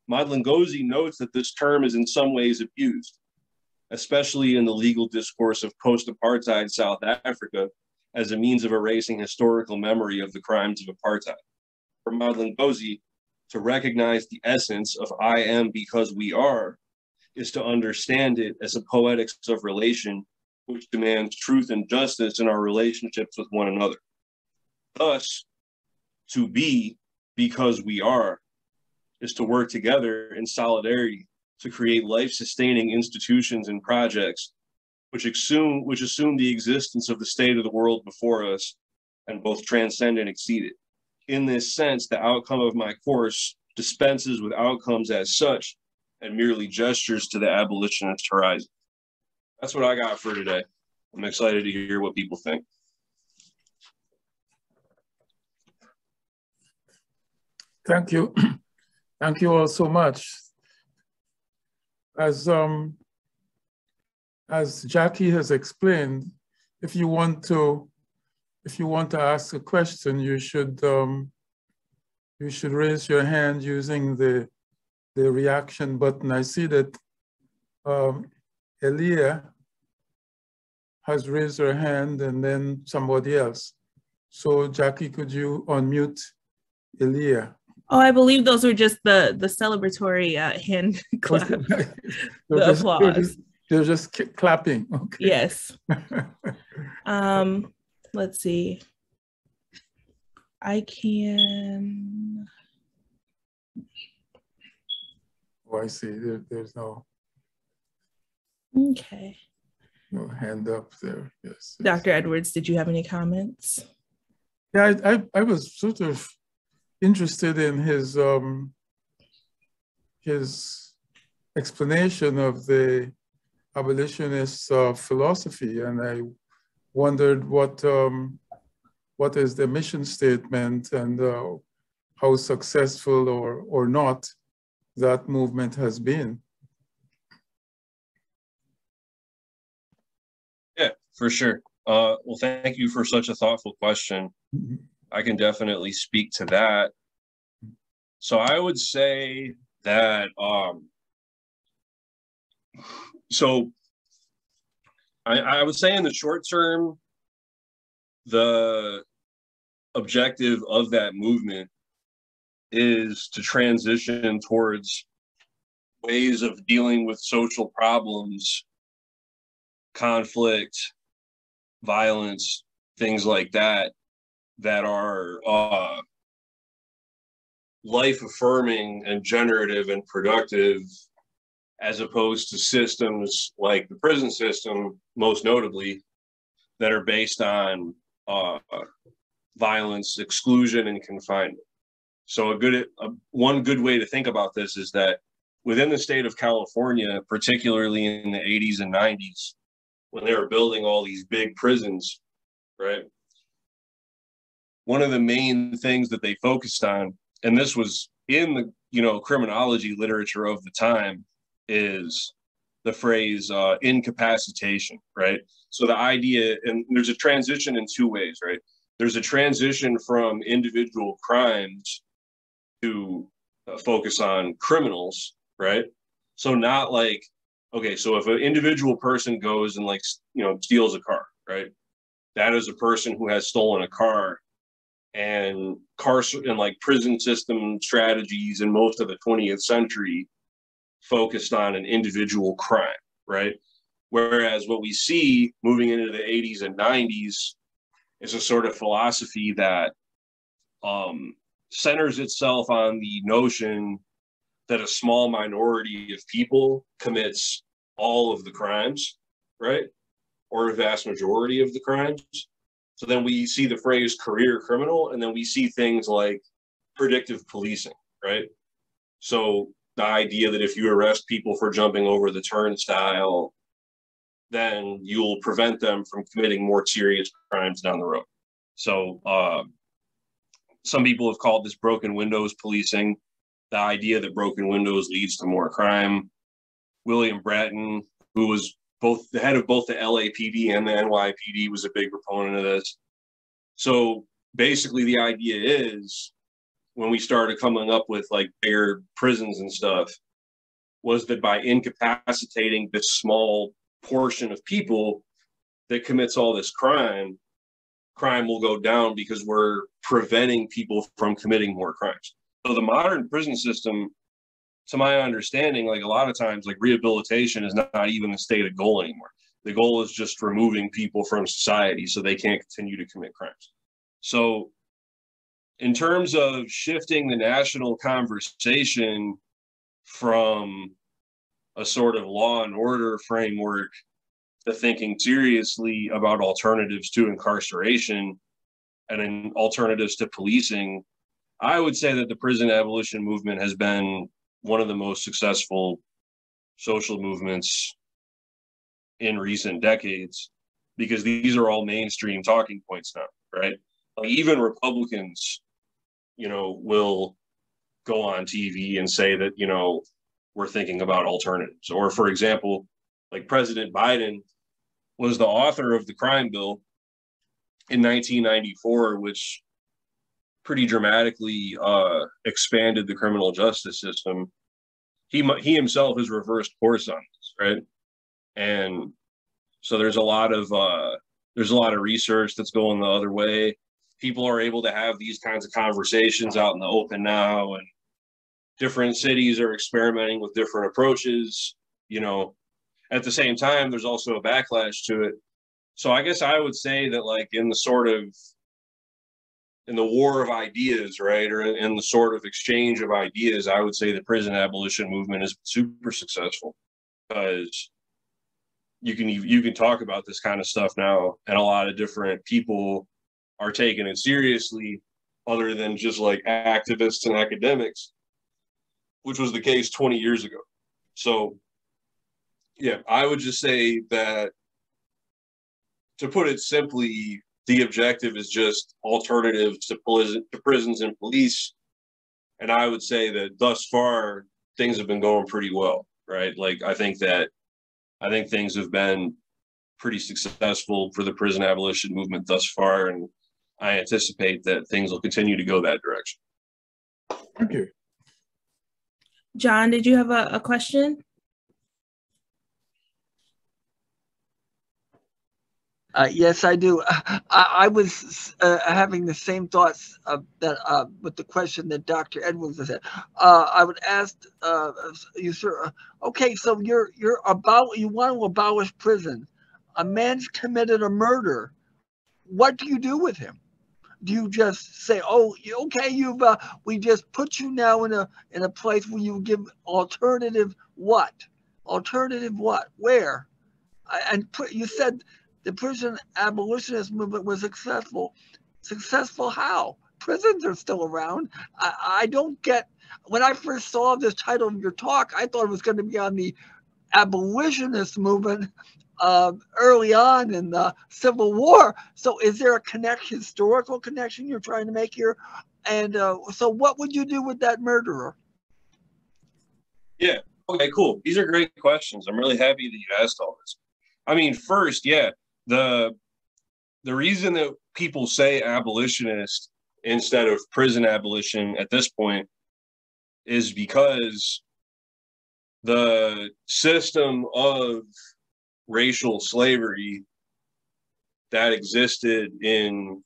[SPEAKER 1] Madlingozi notes that this term is in some ways abused, especially in the legal discourse of post-apartheid South Africa, as a means of erasing historical memory of the crimes of apartheid. For Madlingozi, to recognize the essence of I am because we are is to understand it as a poetics of relation which demands truth and justice in our relationships with one another. Thus, to be because we are is to work together in solidarity to create life-sustaining institutions and projects which assume the existence of the state of the world before us and both transcend and exceed it. In this sense, the outcome of my course dispenses with outcomes as such and merely gestures to the abolitionist horizon. That's what I got for today. I'm excited to hear what people think.
[SPEAKER 2] Thank you. Thank you all so much. As Jackie has explained, if you want to ask a question, you should raise your hand using the reaction button. I see that Elia has raised her hand and then somebody else. So Jackie, could you unmute Elia?
[SPEAKER 3] Oh, I believe those were just the celebratory hand clap, the applause.
[SPEAKER 2] They're just clapping. Okay.
[SPEAKER 3] Yes. Let's see. I can.
[SPEAKER 2] Oh, I see. There's no.
[SPEAKER 3] Okay.
[SPEAKER 2] No hand up there. Yes.
[SPEAKER 3] Dr. Edwards, did you have any comments?
[SPEAKER 2] Yeah, I was sort of interested in his explanation of the abolitionist philosophy, and I wondered what is the mission statement and how successful or not that movement has been.
[SPEAKER 1] Yeah, for sure. Well, thank you for such a thoughtful question. Mm-hmm. I can definitely speak to that. So I would say that, I would say in the short term, the objective of that movement is to transition towards ways of dealing with social problems, conflict, violence, things like that, that are life-affirming and generative and productive, as opposed to systems like the prison system, most notably, that are based on violence, exclusion, and confinement. So one good way to think about this is that within the state of California, particularly in the 80s and 90s, when they were building all these big prisons, right? One of the main things that they focused on, and this was in the criminology literature of the time, is the phrase incapacitation, right? So the idea, and there's a transition in two ways, right? There's a transition from individual crimes to focus on criminals, right? So not like, okay, so if an individual person goes and steals a car, right? That is a person who has stolen a car, and prison system strategies in most of the 20th century focused on an individual crime, right? Whereas what we see moving into the 80s and 90s is a sort of philosophy that centers itself on the notion that a small minority of people commits all of the crimes, right? Or a vast majority of the crimes. So then we see the phrase career criminal, and then we see things like predictive policing, right? So the idea that if you arrest people for jumping over the turnstile, then you'll prevent them from committing more serious crimes down the road. So some people have called this broken windows policing, the idea that broken windows leads to more crime. William Bratton, who was both the head of both the LAPD and the NYPD, was a big proponent of this. So basically the idea is, when we started coming up with like bigger prisons and stuff, was that by incapacitating this small portion of people that commits all this crime will go down because we're preventing people from committing more crimes. So the modern prison system, to my understanding, like a lot of times, like rehabilitation is not even the stated goal anymore. The goal is just removing people from society so they can't continue to commit crimes. So in terms of shifting the national conversation from a sort of law and order framework to thinking seriously about alternatives to incarceration and alternatives to policing, I would say that the prison abolition movement has been one of the most successful social movements in recent decades, because these are all mainstream talking points now, right? Like even Republicans, will go on TV and say that, we're thinking about alternatives. Or for example, like President Biden was the author of the crime bill in 1994, which pretty dramatically expanded the criminal justice system. He himself has reversed course on this, right? And so there's a lot of research that's going the other way. People are able to have these kinds of conversations out in the open now, and different cities are experimenting with different approaches. At the same time, there's also a backlash to it. So I guess I would say that, like, in the war of ideas, right, or in the sort of exchange of ideas, I would say the prison abolition movement is super successful, because you can talk about this kind of stuff now, and a lot of different people are taking it seriously, other than just like activists and academics, which was the case 20 years ago. So yeah, I would just say that, to put it simply, the objective is just alternatives to prisons and police. And I would say that thus far, things have been going pretty well, right? Like, I think things have been pretty successful for the prison abolition movement thus far. And I anticipate that things will continue to go that direction.
[SPEAKER 2] Thank you.
[SPEAKER 3] John, did you have a question?
[SPEAKER 4] Yes, I do. I was having the same thoughts that with the question that Dr. Edwards has said. I would ask you, sir. Okay, so you want to abolish prison. A man's committed a murder. What do you do with him? Do you just say, "Oh, okay, we just put you now in a place where you give alternative what? Alternative what? Where?" You said the prison abolitionist movement was successful. Successful how? Prisons are still around. I don't get, when I first saw this title of your talk, I thought it was going to be on the abolitionist movement early on in the Civil War. So is there a historical connection you're trying to make here? And so what would you do with that murderer?
[SPEAKER 1] Yeah, okay, cool. These are great questions. I'm really happy that you asked all this. I mean, first, yeah, the reason that people say abolitionist instead of prison abolition at this point is because the system of racial slavery that existed in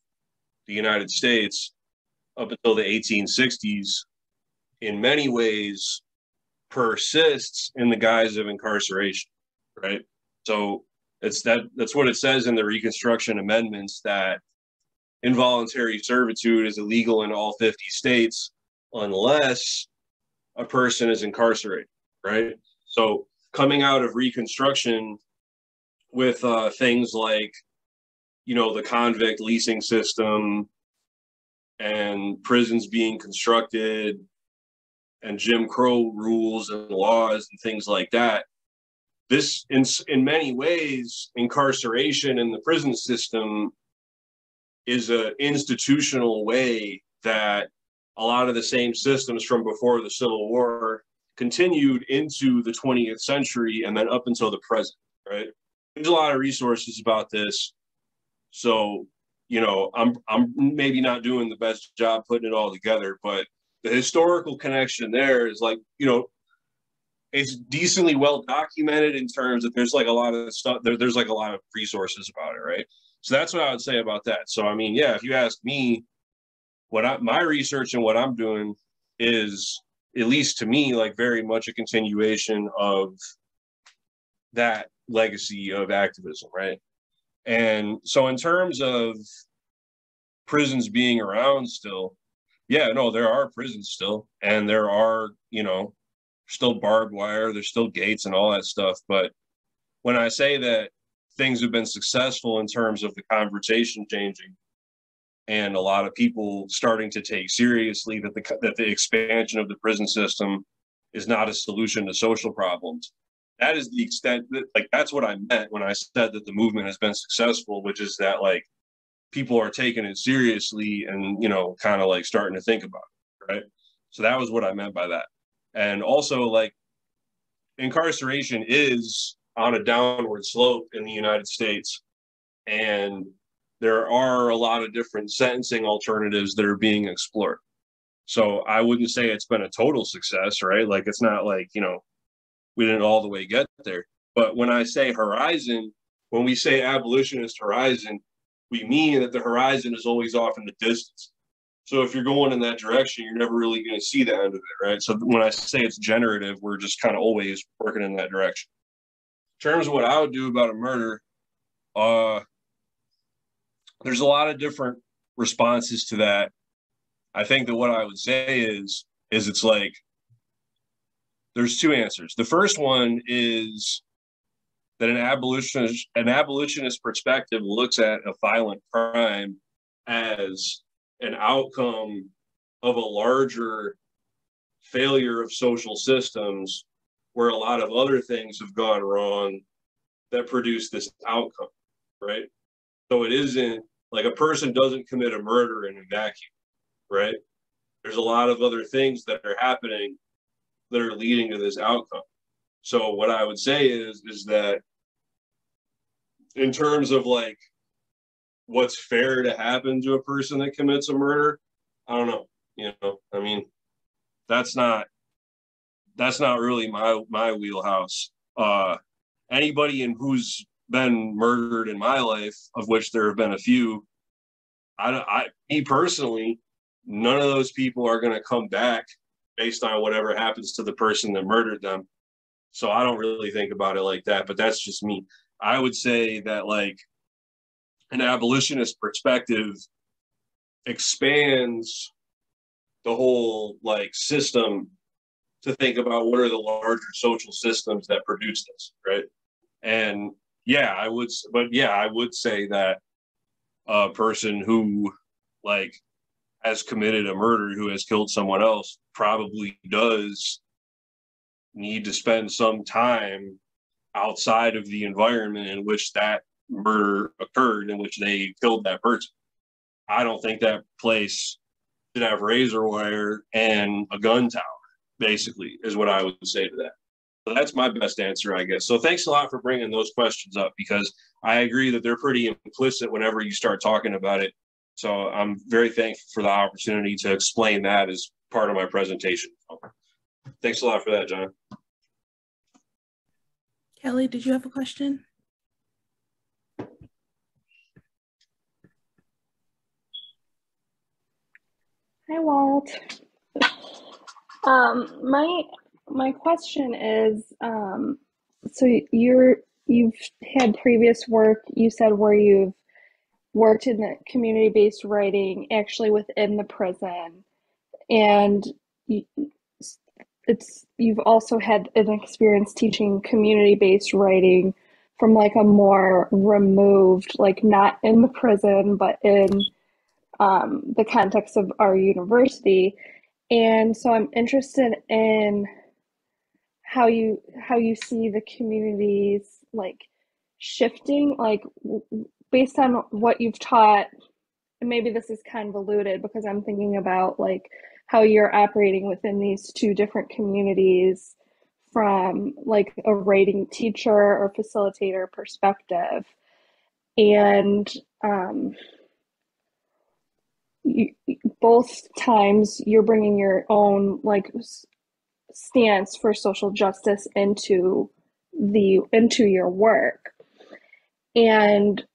[SPEAKER 1] the United States up until the 1860s in many ways persists in the guise of incarceration, right? So that's what it says in the Reconstruction Amendments, that involuntary servitude is illegal in all 50 states unless a person is incarcerated, right? So coming out of Reconstruction with things like, the convict leasing system and prisons being constructed and Jim Crow rules and laws and things like that, this, in many ways, incarceration in the prison system is an institutional way that a lot of the same systems from before the Civil War continued into the 20th century and then up until the present, right? There's a lot of resources about this. So, I'm maybe not doing the best job putting it all together, but the historical connection there is like, it's decently well documented in terms of there's like a lot of stuff, there's like a lot of resources about it, right? So that's what I would say about that. So, I mean, yeah, if you ask me, my research and what I'm doing is, at least to me, like very much a continuation of that legacy of activism, right? And so in terms of prisons being around still, yeah, no, there are prisons still, and there are, still barbed wire, there's still gates and all that stuff. But when I say that things have been successful in terms of the conversation changing and a lot of people starting to take seriously that the expansion of the prison system is not a solution to social problems, that is the extent that, like, that's what I meant when I said that the movement has been successful, which is that, like, people are taking it seriously and, kind of like starting to think about it, right? So that was what I meant by that. And also, like, incarceration is on a downward slope in the United States, and there are a lot of different sentencing alternatives that are being explored. So I wouldn't say it's been a total success, right? Like, it's not like, we didn't all the way get there. But when I say horizon, when we say abolitionist horizon, we mean that the horizon is always off in the distance. So if you're going in that direction, you're never really going to see the end of it, right? So when I say it's generative, we're just kind of always working in that direction. In terms of what I would do about a murder, there's a lot of different responses to that. I think that what I would say is it's like, there's two answers. The first one is that an abolitionist perspective looks at a violent crime as an outcome of a larger failure of social systems where a lot of other things have gone wrong that produce this outcome, right? So it isn't like a person doesn't commit a murder in a vacuum, right? There's a lot of other things that are happening that are leading to this outcome. So what I would say is that in terms of like what's fair to happen to a person that commits a murder, I don't know. I mean, that's not really my wheelhouse. Anybody who's been murdered in my life, of which there have been a few, me personally, none of those people are going to come back based on whatever happens to the person that murdered them. So I don't really think about it like that, but that's just me. I would say that, like, an abolitionist perspective expands the whole, like, system to think about what are the larger social systems that produce this, right? And I would say that a person who, like, has committed a murder, who has killed someone else, probably does need to spend some time outside of the environment in which that murder occurred, in which they killed that person. I don't think that place should have razor wire and a gun tower, basically, is what I would say to that. So that's my best answer, I guess. So thanks a lot for bringing those questions up, because I agree that they're pretty implicit whenever you start talking about it. So I'm very thankful for the opportunity to explain that as part of my presentation. Thanks a lot for that, John.
[SPEAKER 3] Kelly, did you have a question?
[SPEAKER 5] Hi, Walt. My question is, so you've had previous work, you said, where you've worked in the community-based writing actually within the prison, and you've also had an experience teaching community-based writing from like a more removed, like not in the prison, but in the context of our university. And so I'm interested in how you see the communities like shifting, like based on what you've taught. And maybe this is convoluted because I'm thinking about like how you're operating within these two different communities from like a writing teacher or facilitator perspective. And both times you're bringing your own like stance for social justice into your work. And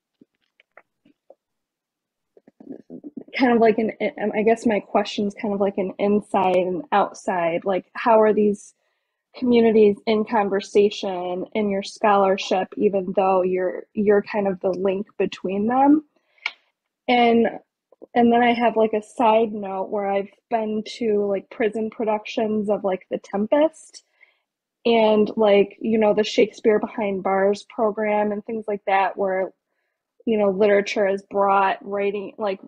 [SPEAKER 5] kind of like I guess my question is kind of like an inside and outside, like how are these communities in conversation in your scholarship, even though you're kind of the link between them? And then I have like a side note where I've been to like prison productions of like The Tempest and like, you know, the Shakespeare Behind Bars program and things like that, where, you know, literature is brought, writing, like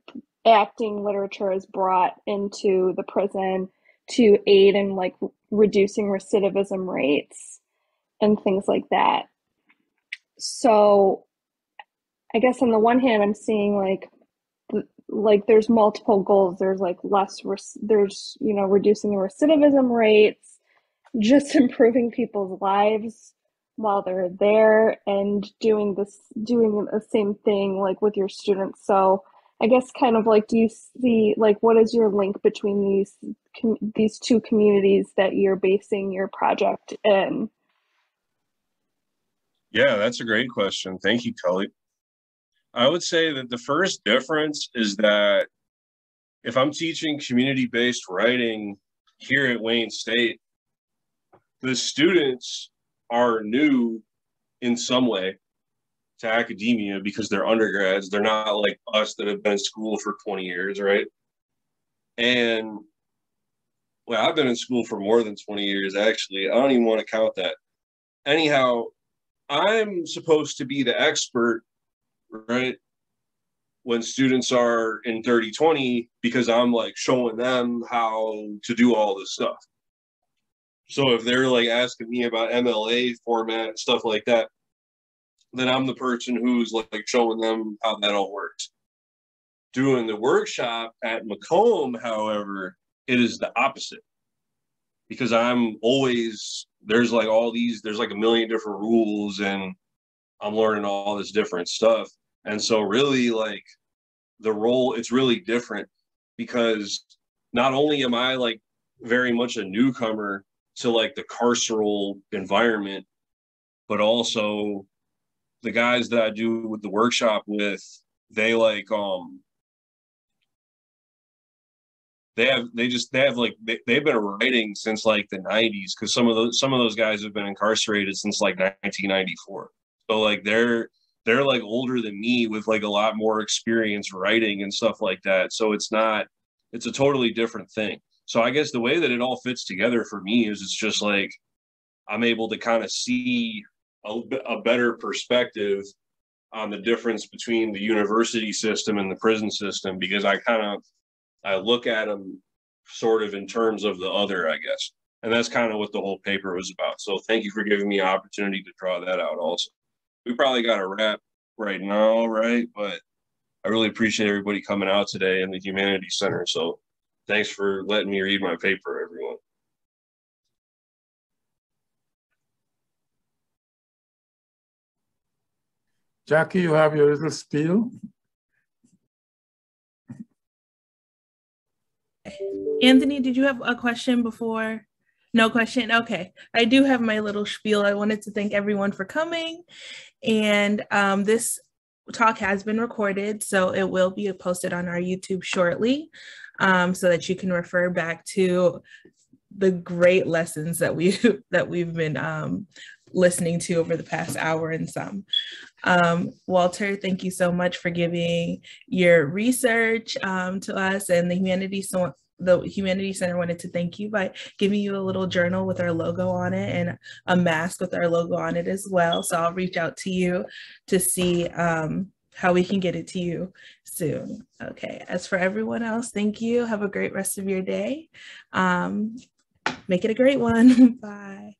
[SPEAKER 5] acting literature is brought into the prison to aid in like reducing recidivism rates and things like that. So I guess on the one hand, I'm seeing like there's multiple goals. There's like there's, you know, reducing the recidivism rates, just improving people's lives while they're there, and doing the same thing like with your students. So I guess kind of like, do you see like what is your link between these two communities that you're basing your project in?
[SPEAKER 1] Yeah, that's a great question. Thank you, Kelly. I would say that the first difference is that if I'm teaching community-based writing here at Wayne State, the students are new in some way to academia because they're undergrads. They're not like us that have been in school for 20 years, right? And well, I've been in school for more than 20 years, actually. I don't even want to count that. Anyhow, I'm supposed to be the expert, right, when students are in 30-20, because I'm like showing them how to do all this stuff. So if they're like asking me about MLA format and stuff like that, then I'm the person who's like showing them how that all works. Doing the workshop at Macomb, however, it is the opposite, because I'm always, there's like a million different rules and I'm learning all this different stuff. And so really like the role, it's really different, because not only am I like very much a newcomer to like the carceral environment, but also the guys that I do with the workshop with, they like, they've been writing since like the 90s, because some of those guys have been incarcerated since like 1994. So like they're like older than me with like a lot more experience writing and stuff like that. So it's a totally different thing. So I guess the way that it all fits together for me is it's just like I'm able to kind of see a better perspective on the difference between the university system and the prison system, because I look at them sort of in terms of the other, I guess. And that's kind of what the whole paper was about. So thank you for giving me an opportunity to draw that out also. We probably got a wrap right now, right? But I really appreciate everybody coming out today in the Humanities Center. So thanks for letting me read my paper, everyone.
[SPEAKER 2] Jackie, you have your little spiel.
[SPEAKER 3] Anthony, did you have a question before? No question? Okay. I do have my little spiel. I wanted to thank everyone for coming. And this talk has been recorded, so it will be posted on our YouTube shortly, so that you can refer back to the great lessons that we've been listening to over the past hour and some. Walter, thank you so much for giving your research to us and the Humanities the Humanity Center wanted to thank you by giving you a little journal with our logo on it and a mask with our logo on it as well. So I'll reach out to you to see how we can get it to you soon. Okay, as for everyone else, thank you. Have a great rest of your day. Make it a great one. Bye.